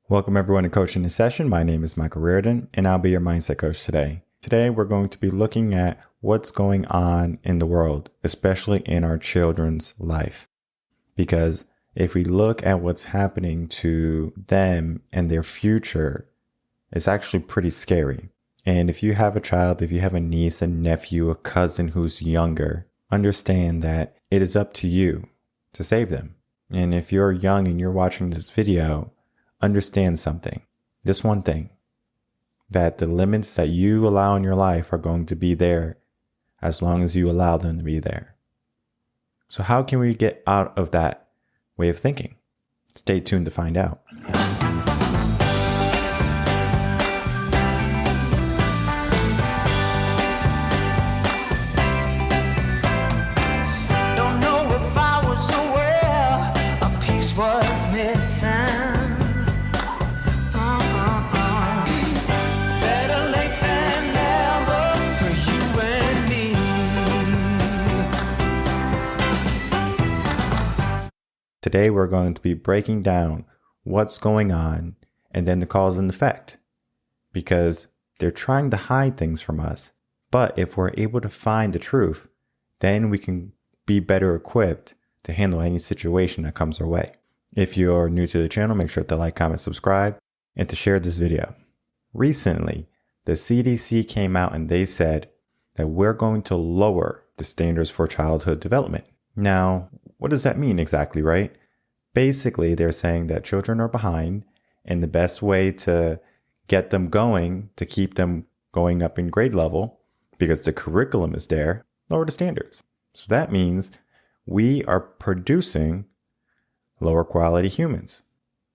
Welcome everyone to Coaching in Session. My name is Michael Rearden, and I'll be your mindset coach today. Today, we're going to be looking at what's going on in the world, especially in our children's life. Because if we look at what's happening to them and their future, it's actually pretty scary. And if you have a child, if you have a niece, a nephew, a cousin who's younger, understand that it is up to you to save them. And if you're young and you're watching this video, understand something, this one thing, that the limits that you allow in your life are going to be there as long as you allow them to be there. So how can we get out of that way of thinking? Stay tuned to find out. Don't know if I was aware a piece was missing. Better late than never for you and me. Today, we're going to be breaking down what's going on and then the cause and effect, because they're trying to hide things from us. But if we're able to find the truth, then we can be better equipped to handle any situation that comes our way. If you're new to the channel, make sure to like, comment, subscribe, and to share this video. Recently, the CDC came out and they said that we're going to lower the standards for childhood development. Now, what does that mean exactly, right? Basically, they're saying that children are behind, and the best way to get them going, to keep them going up in grade level, because the curriculum is there, lower the standards. So that means we are producing lower quality humans.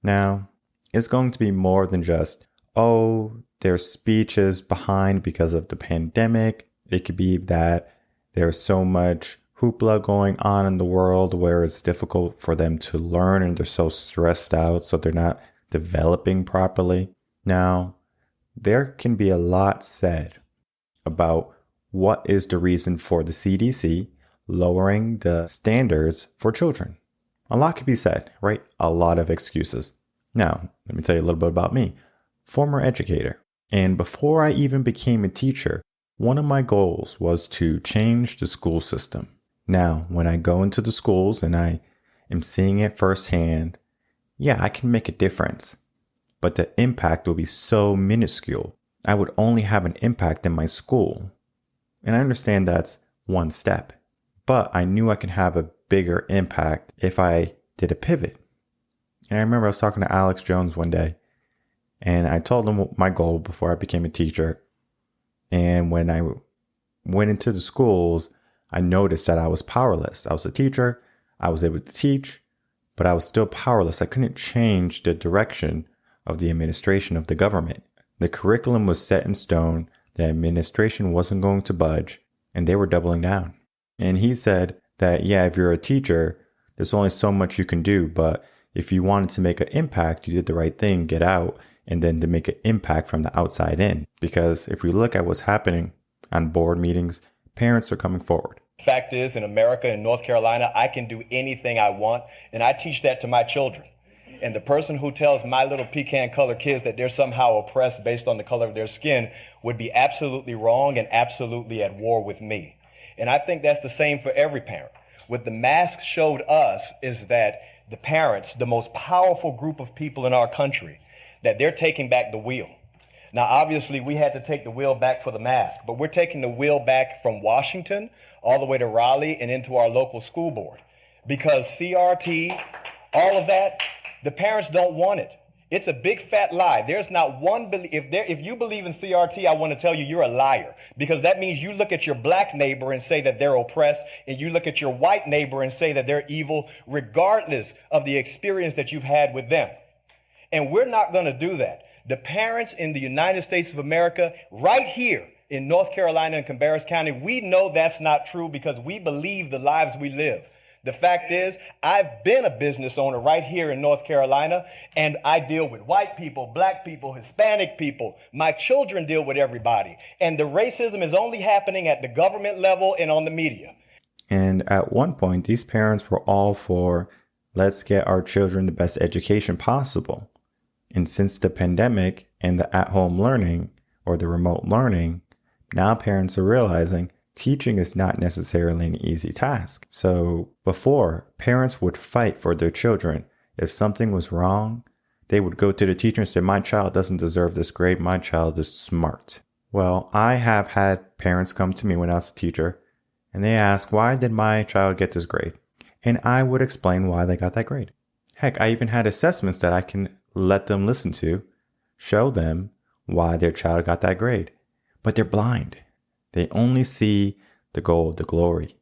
Now, it's going to be more than just, oh, their speech is behind because of the pandemic. It could be that there's so much hoopla going on in the world where it's difficult for them to learn and they're so stressed out, so they're not developing properly. Now, there can be a lot said about what is the reason for the CDC lowering the standards for children. A lot can be said, right? A lot of excuses. Now, let me tell you a little bit about me. Former educator. And before I even became a teacher, one of my goals was to change the school system. Now, when I go into the schools and I am seeing it firsthand, yeah, I can make a difference, but the impact will be so minuscule. I would only have an impact in my school. And I understand that's one step, but I knew I could have a bigger impact if I did a pivot. And I remember I was talking to Alex Jones one day, and I told him my goal before I became a teacher. And when I went into the schools, I noticed that I was powerless. I was a teacher, I was able to teach, but I was still powerless. I couldn't change the direction of the administration of the government. The curriculum was set in stone, the administration wasn't going to budge, and they were doubling down. And he said that, yeah, if you're a teacher, there's only so much you can do, but if you wanted to make an impact, you did the right thing, get out, and then to make an impact from the outside in. Because if we look at what's happening on board meetings, parents are coming forward. Fact is, in America, in North Carolina, I can do anything I want, and I teach that to my children. And the person who tells my little pecan-colored kids that they're somehow oppressed based on the color of their skin would be absolutely wrong and absolutely at war with me. And I think that's the same for every parent. What the mask showed us is that the parents, the most powerful group of people in our country, that they're taking back the wheel. Now, obviously, we had to take the wheel back for the mask, but we're taking the wheel back from Washington all the way to Raleigh and into our local school board. Because CRT, all of that, the parents don't want it. It's a big fat lie. There's not one, if you believe in CRT, I want to tell you you're a liar, because that means you look at your black neighbor and say that they're oppressed, and you look at your white neighbor and say that they're evil, regardless of the experience that you've had with them. And we're not going to do that. The parents in the United States of America, right here in North Carolina and Cabarrus County, we know that's not true because we believe the lives we live. The fact is, I've been a business owner right here in North Carolina, and I deal with white people, black people, Hispanic people. My children deal with everybody. And the racism is only happening at the government level and on the media. And at one point, these parents were all for, let's get our children the best education possible. And since the pandemic and the at-home learning or the remote learning, now parents are realizing teaching is not necessarily an easy task. So before, parents would fight for their children. If something was wrong, they would go to the teacher and say, my child doesn't deserve this grade. My child is smart. Well, I have had parents come to me when I was a teacher and they ask, why did my child get this grade? And I would explain why they got that grade. Heck, I even had assessments that I can let them listen to, show them why their child got that grade. But they're blind. They only see the gold, the glory.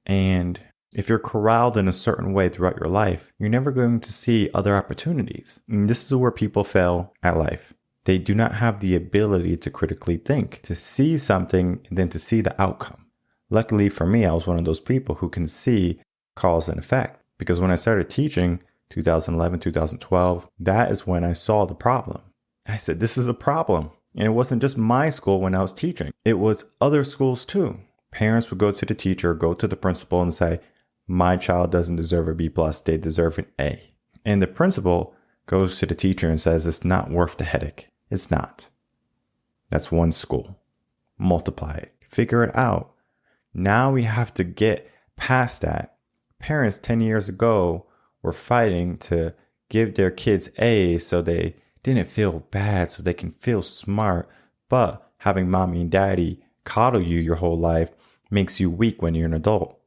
And if you're corralled in a certain way throughout your life, you're never going to see other opportunities. And this is where people fail at life. They do not have the ability to critically think, to see something and then to see the outcome. Luckily for me, I was one of those people who can see cause and effect. Because when I started teaching, 2011, 2012, that is when I saw the problem. I said, this is a problem. And it wasn't just my school when I was teaching. It was other schools too. Parents would go to the teacher, go to the principal and say, my child doesn't deserve a B+, they deserve an A. And the principal goes to the teacher and says, it's not worth the headache. It's not. That's one school. Multiply it. Figure it out. Now we have to get past that. Parents 10 years ago were fighting to give their kids A's so they didn't feel bad, so they can feel smart. But having mommy and daddy coddle you your whole life makes you weak when you're an adult.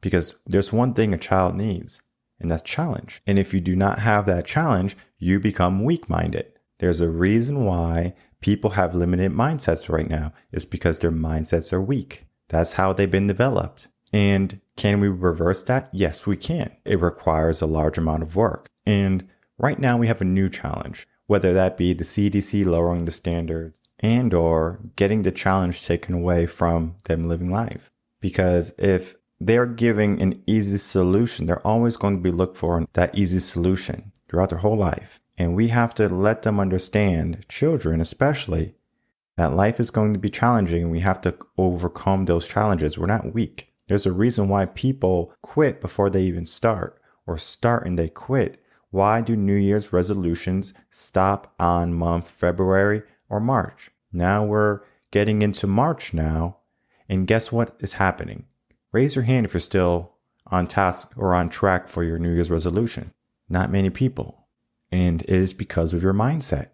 Because there's one thing a child needs, and that's challenge. And if you do not have that challenge, you become weak-minded. There's a reason why people have limited mindsets right now. It's because their mindsets are weak. That's how they've been developed. And can we reverse that? Yes, we can. It requires a large amount of work. And right now we have a new challenge, whether that be the CDC lowering the standards and or getting the challenge taken away from them living life. Because if they're giving an easy solution, they're always going to be looking for that easy solution throughout their whole life. And we have to let them understand, children especially, that life is going to be challenging and we have to overcome those challenges. We're not weak. There's a reason why people quit before they even start, or start and they quit. Why do New Year's resolutions stop on month February or March? Now we're getting into March now, and guess what is happening? Raise your hand if you're still on task or on track for your New Year's resolution. Not many people. And it is because of your mindset.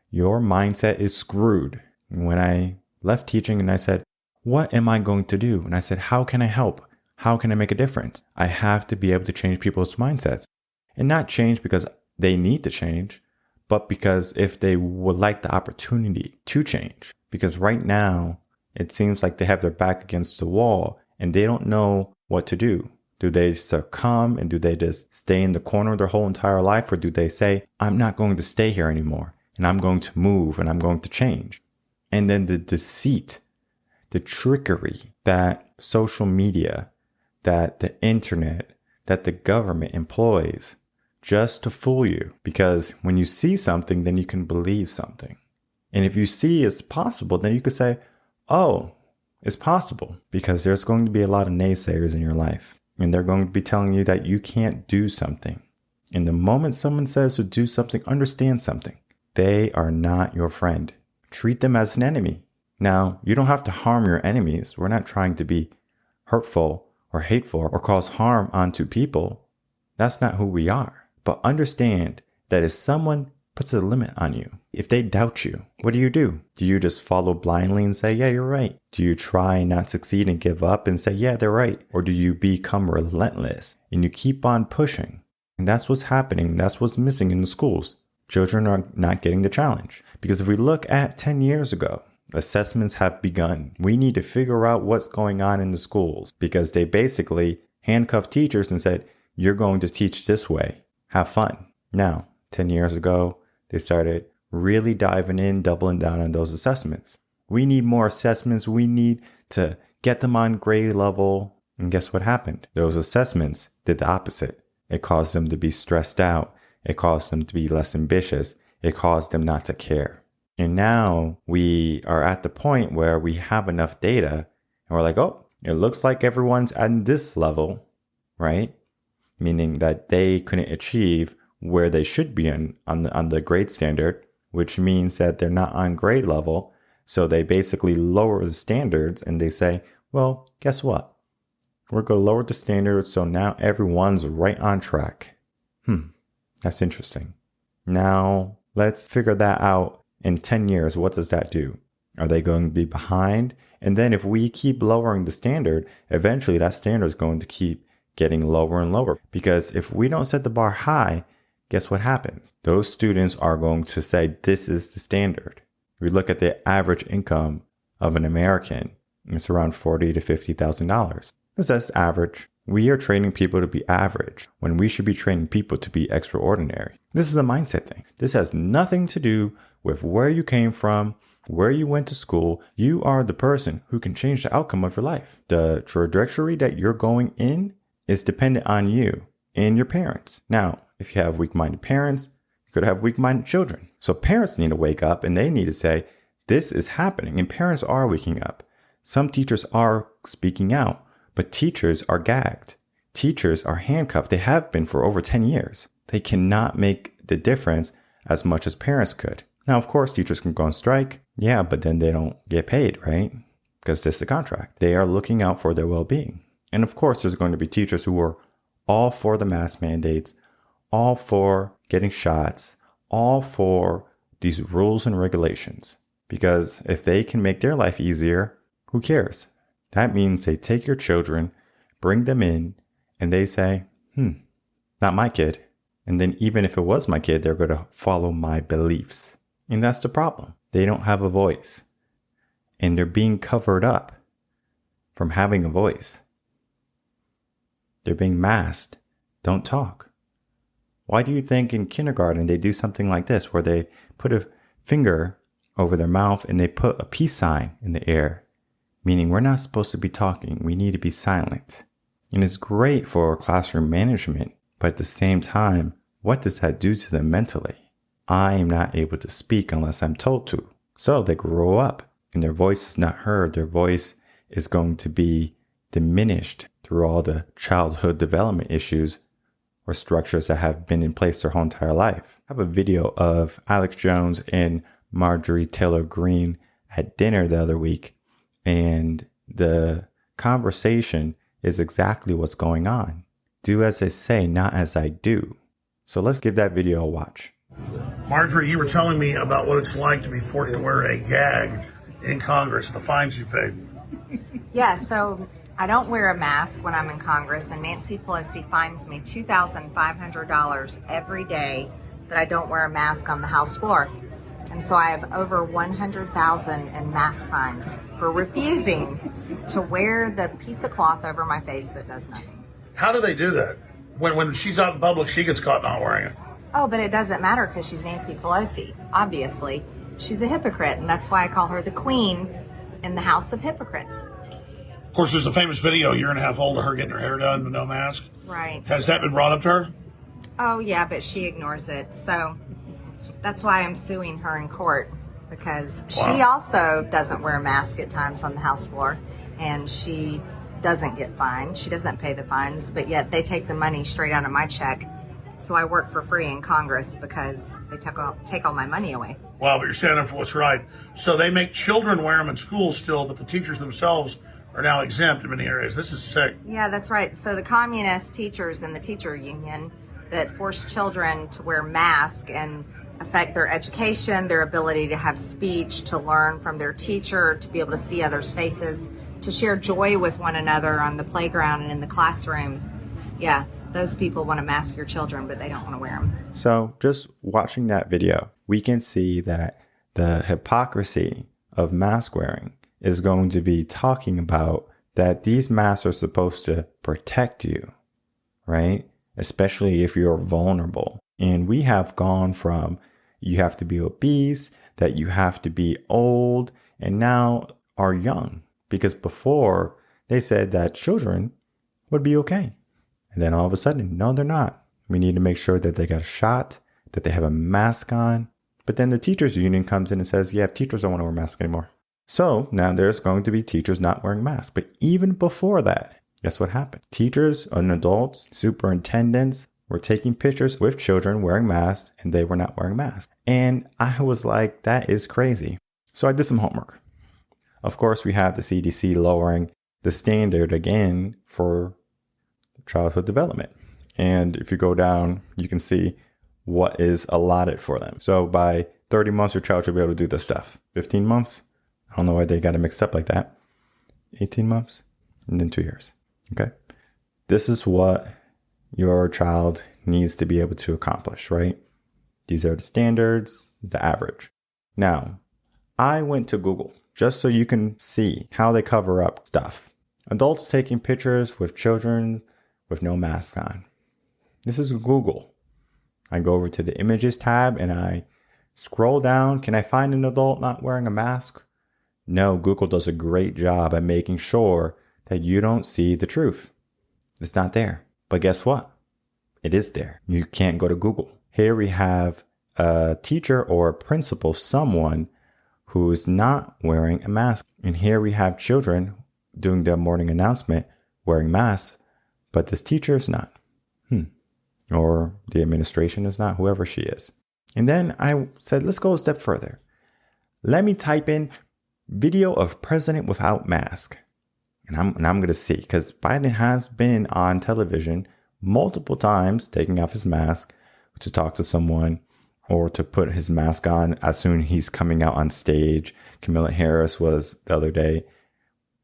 Your mindset is screwed. When I left teaching and I said, what am I going to do? And I said, how can I help? How can I make a difference? I have to be able to change people's mindsets. And not change because they need to change, but because if they would like the opportunity to change. Because right now, it seems like they have their back against the wall and they don't know what to do. Do they succumb and do they just stay in the corner their whole entire life? Or do they say, I'm not going to stay here anymore and I'm going to move and I'm going to change? And then the deceit, the trickery that social media, that the internet, that the government employs just to fool you. Because when you see something, then you can believe something. And if you see it's possible, then you could say, oh, it's possible. Because there's going to be a lot of naysayers in your life. And they're going to be telling you that you can't do something. And the moment someone says to do something, understand something. They are not your friend. Treat them as an enemy. Now, you don't have to harm your enemies. We're not trying to be hurtful or hateful or cause harm onto people. That's not who we are. But understand that if someone puts a limit on you, if they doubt you, what do? Do you just follow blindly and say, yeah, you're right? Do you try and not succeed and give up and say, yeah, they're right? Or do you become relentless and you keep on pushing? And that's what's happening. That's what's missing in the schools. Children are not getting the challenge. Because if we look at 10 years ago, assessments have begun. We need to figure out what's going on in the schools because they basically handcuffed teachers and said, you're going to teach this way. Have fun. Now, 10 years ago, they started really diving in, doubling down on those assessments. We need more assessments. We need to get them on grade level. And guess what happened? Those assessments did the opposite. It caused them to be stressed out. It caused them to be less ambitious. It caused them not to care. And now we are at the point where we have enough data and we're like, oh, it looks like everyone's at this level, right? Meaning that they couldn't achieve where they should be on the grade standard, which means that they're not on grade level. So they basically lower the standards and they say, well, guess what? We're going to lower the standards so now everyone's right on track. That's interesting. Now let's figure that out in 10 years. What does that do? Are they going to be behind? And then if we keep lowering the standard, eventually that standard is going to keep getting lower and lower. Because if we don't set the bar high, guess what happens? Those students are going to say, this is the standard. We look at the average income of an American, it's around $40,000 to $50,000. That's average. We are training people to be average when we should be training people to be extraordinary. This is a mindset thing. This has nothing to do with where you came from, where you went to school. You are the person who can change the outcome of your life. The trajectory that you're going in is dependent on you and your parents. Now, if you have weak-minded parents, you could have weak-minded children. So parents need to wake up and they need to say, this is happening. And parents are waking up. Some teachers are speaking out, but teachers are gagged. Teachers are handcuffed. They have been for over 10 years. They cannot make the difference as much as parents could. Now, of course, teachers can go on strike. Yeah, but then they don't get paid, right? Because it's the contract. They are looking out for their well-being. And of course, there's going to be teachers who are all for the mask mandates, all for getting shots, all for these rules and regulations. Because if they can make their life easier, who cares? That means they take your children, bring them in, and they say, not my kid. And then even if it was my kid, they're going to follow my beliefs. And that's the problem. They don't have a voice. And they're being covered up from having a voice. They're being masked. Don't talk. Why do you think in kindergarten they do something like this, where they put a finger over their mouth and they put a peace sign in the air? Meaning we're not supposed to be talking. We need to be silent. And it's great for classroom management. But at the same time, what does that do to them mentally? I am not able to speak unless I'm told to. So they grow up and their voice is not heard. Their voice is going to be diminished through all the childhood development issues or structures that have been in place their whole entire life. I have a video of Alex Jones and Marjorie Taylor Greene at dinner the other week. And the conversation is exactly what's going on. Do as I say, not as I do. So let's give that video a watch. Marjorie, you were telling me about what it's like to be forced to wear a gag in Congress, the fines you paid. Yeah, so I don't wear a mask when I'm in Congress, and Nancy Pelosi fines me $2,500 every day that I don't wear a mask on the House floor. And so I have over 100,000 in mask fines for refusing to wear the piece of cloth over my face that does nothing. How do they do that? When she's out in public, she gets caught not wearing it. Oh, but it doesn't matter because she's Nancy Pelosi, obviously. She's a hypocrite, and that's why I call her the queen in the House of Hypocrites. Of course, there's the famous video, year and a half old, of her getting her hair done with no mask. Right. Has that been brought up to her? Oh, yeah, but she ignores it. So that's why I'm suing her in court, because she also doesn't wear a mask at times on the House floor, and she doesn't get fined. She doesn't pay the fines, but yet they take the money straight out of my check. So I work for free in Congress because they take all my money away. Wow, but you're standing up for what's right. So they make children wear them in school still, but the teachers themselves are now exempt in many areas. This is sick. Yeah, that's right. So the communist teachers in the teacher union that force children to wear masks and affect their education, their ability to have speech, to learn from their teacher, to be able to see others' faces, to share joy with one another on the playground and in the classroom. Yeah, those people want to mask your children, but they don't want to wear them. So just watching that video, we can see that the hypocrisy of mask wearing is going to be talking about that these masks are supposed to protect you, right? Especially if you're vulnerable. And we have gone from you have to be obese, that you have to be old, and now are young. Because before they said that children would be okay. And then all of a sudden, no, they're not. We need to make sure that they got a shot, that they have a mask on. But then the teachers union comes in and says, yeah, teachers don't want to wear masks anymore. So now there's going to be teachers not wearing masks. But even before that, guess what happened? Teachers and adults, superintendents, were taking pictures with children wearing masks and they were not wearing masks. And I was like, that is crazy. So I did some homework. Of course, we have the CDC lowering the standard again for childhood development. And if you go down, you can see what is allotted for them. So by 30 months, your child should be able to do this stuff. 15 months, I don't know why they got it mixed up like that. 18 months, and then 2 years. Okay. This is what your child needs to be able to accomplish, right? These are the standards, the average. Now, I went to Google just so you can see how they cover up stuff. Adults taking pictures with children with no mask on. This is Google. I go over to the images tab and I scroll down. Can I find an adult not wearing a mask? No, Google does a great job at making sure that you don't see the truth. It's not there. But guess what? It is there. You can't go to Google. Here we have a teacher or a principal, someone who is not wearing a mask. And here we have children doing their morning announcement wearing masks, but this teacher is not. Or the administration is not, whoever she is. And then I said, let's go a step further. Let me type in video of president without mask. And I'm going to see, because Biden has been on television multiple times taking off his mask to talk to someone or to put his mask on as soon as he's coming out on stage. Kamala Harris was the other day,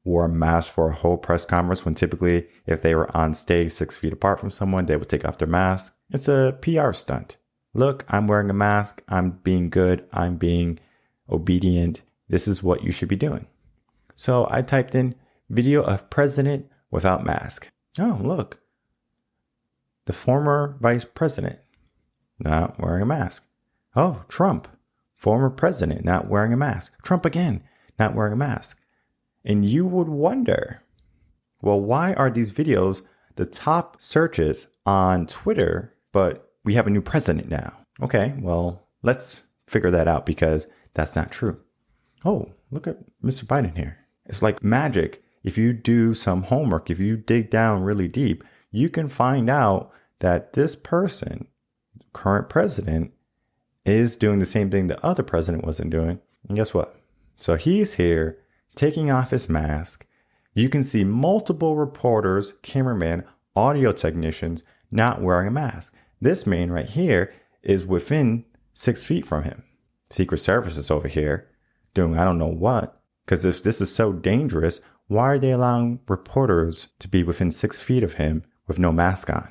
wore a mask for a whole press conference when typically if they were on stage 6 feet apart from someone, they would take off their mask. It's a PR stunt. Look, I'm wearing a mask. I'm being good. I'm being obedient. This is what you should be doing. So I typed in video of president without mask. Oh, look. The former vice president not wearing a mask. Oh, Trump, former president not wearing a mask. Trump again, not wearing a mask. And you would wonder, well, why are these videos the top searches on Twitter, but we have a new president now? Okay, well, let's figure that out because that's not true. Oh, look at Mr. Biden here. It's like magic. If you do some homework, if you dig down really deep, you can find out that this person, current president, is doing the same thing the other president wasn't doing. And guess what? So he's here taking off his mask. You can see multiple reporters, cameramen, audio technicians not wearing a mask. This man right here is within 6 feet from him. Secret Service is over here doing I don't know what. Because if this is so dangerous, why are they allowing reporters to be within 6 feet of him with no mask on?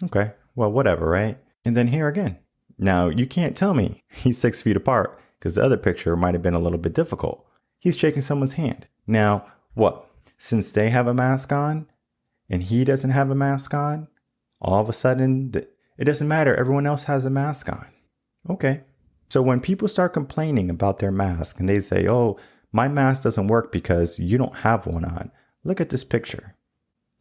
Okay, well, whatever, right? And then here again. Now, you can't tell me he's 6 feet apart because the other picture might have been a little bit difficult. He's shaking someone's hand. Now, what? Since they have a mask on and he doesn't have a mask on, all of a sudden, it doesn't matter. Everyone else has a mask on. Okay. So when people start complaining about their mask and they say, oh, my mask doesn't work because you don't have one on. Look at this picture.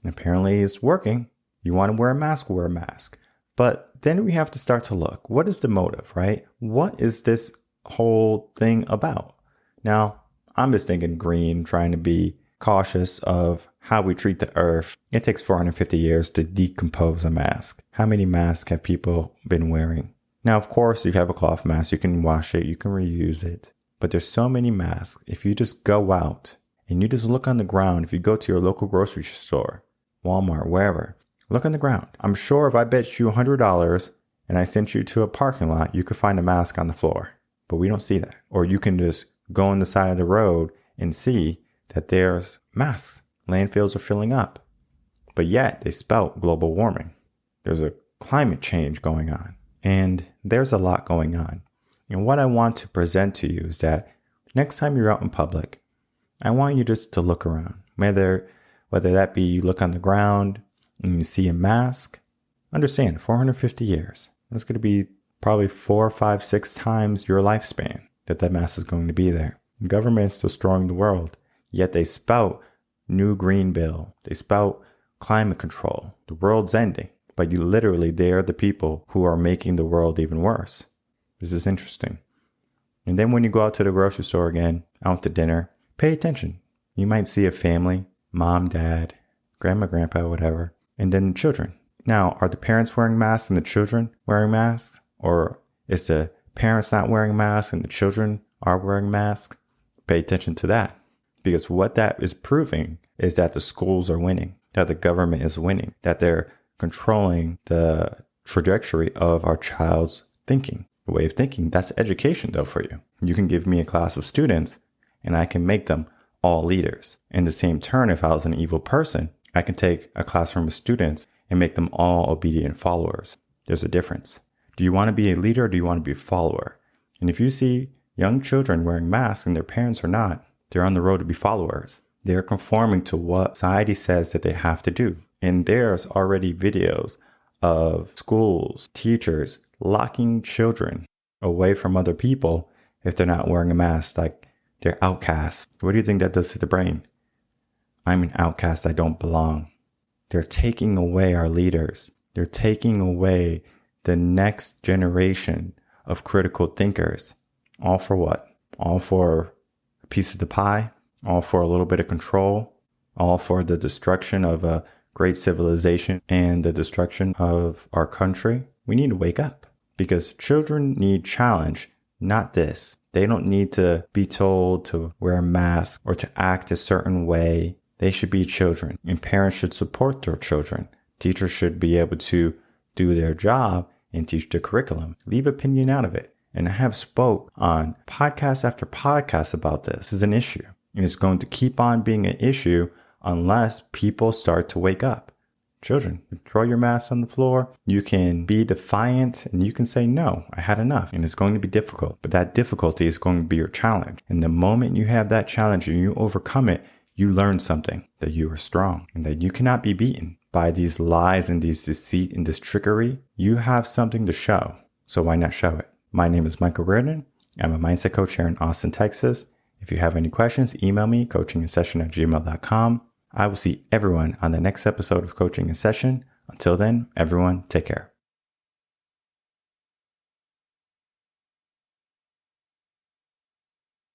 And apparently it's working. You want to wear a mask, wear a mask. But then we have to start to look. What is the motive, right? What is this whole thing about? Now, I'm just thinking green, trying to be cautious of how we treat the earth. It takes 450 years to decompose a mask. How many masks have people been wearing? Now, of course, if you have a cloth mask, you can wash it, you can reuse it. But there's so many masks. If you just go out and you just look on the ground, if you go to your local grocery store, Walmart, wherever, look on the ground. I'm sure if I bet you $100 and I sent you to a parking lot, you could find a mask on the floor. But we don't see that. Or you can just go on the side of the road and see that there's masks. Landfills are filling up. But yet they spout global warming. There's a climate change going on. And there's a lot going on. And what I want to present to you is that next time you're out in public, I want you just to look around. Whether that be you look on the ground and you see a mask, understand 450 years. That's going to be probably 4, 5, 6 times your lifespan that mask is going to be there. The government's destroying the world, yet they spout new green bill. They spout climate control. The world's ending. But you literally, they are the people who are making the world even worse. This is interesting. And then when you go out to the grocery store again, out to dinner, pay attention. You might see a family, mom, dad, grandma, grandpa, whatever, and then children. Now, are the parents wearing masks and the children wearing masks? Or is the parents not wearing masks and the children are wearing masks? Pay attention to that. Because what that is proving is that the schools are winning, that the government is winning, that they're controlling the trajectory of our child's thinking, the way of thinking. That's education, though, for you. You can give me a class of students and I can make them all leaders. In the same turn, if I was an evil person, I can take a classroom of students and make them all obedient followers. There's a difference. Do you want to be a leader or do you want to be a follower? And if you see young children wearing masks and their parents are not, they're on the road to be followers. They're conforming to what society says that they have to do. And there's already videos of schools, teachers locking children away from other people if they're not wearing a mask, like they're outcasts. What do you think that does to the brain? I'm an outcast. I don't belong. They're taking away our leaders. They're taking away the next generation of critical thinkers. All for what? All for a piece of the pie? All for a little bit of control? All for the destruction of a great civilization and the destruction of our country? We need to wake up because children need challenge, not this. They don't need to be told to wear a mask or to act a certain way. They should be children, and parents should support their children. Teachers should be able to do their job and teach the curriculum. Leave opinion out of it. And I have spoke on podcast after podcast about this. This is an issue, and it's going to keep on being an issue unless people start to wake up. Children, throw your mask on the floor. You can be defiant and you can say, no, I had enough. And it's going to be difficult, but that difficulty is going to be your challenge. And the moment you have that challenge and you overcome it, you learn something, that you are strong and that you cannot be beaten by these lies and these deceit and this trickery. You have something to show. So why not show it? My name is Michael Rearden. I'm a mindset coach here in Austin, Texas. If you have any questions, email me, coachinginsession@gmail.com. I will see everyone on the next episode of Coaching in Session. Until then, everyone, take care.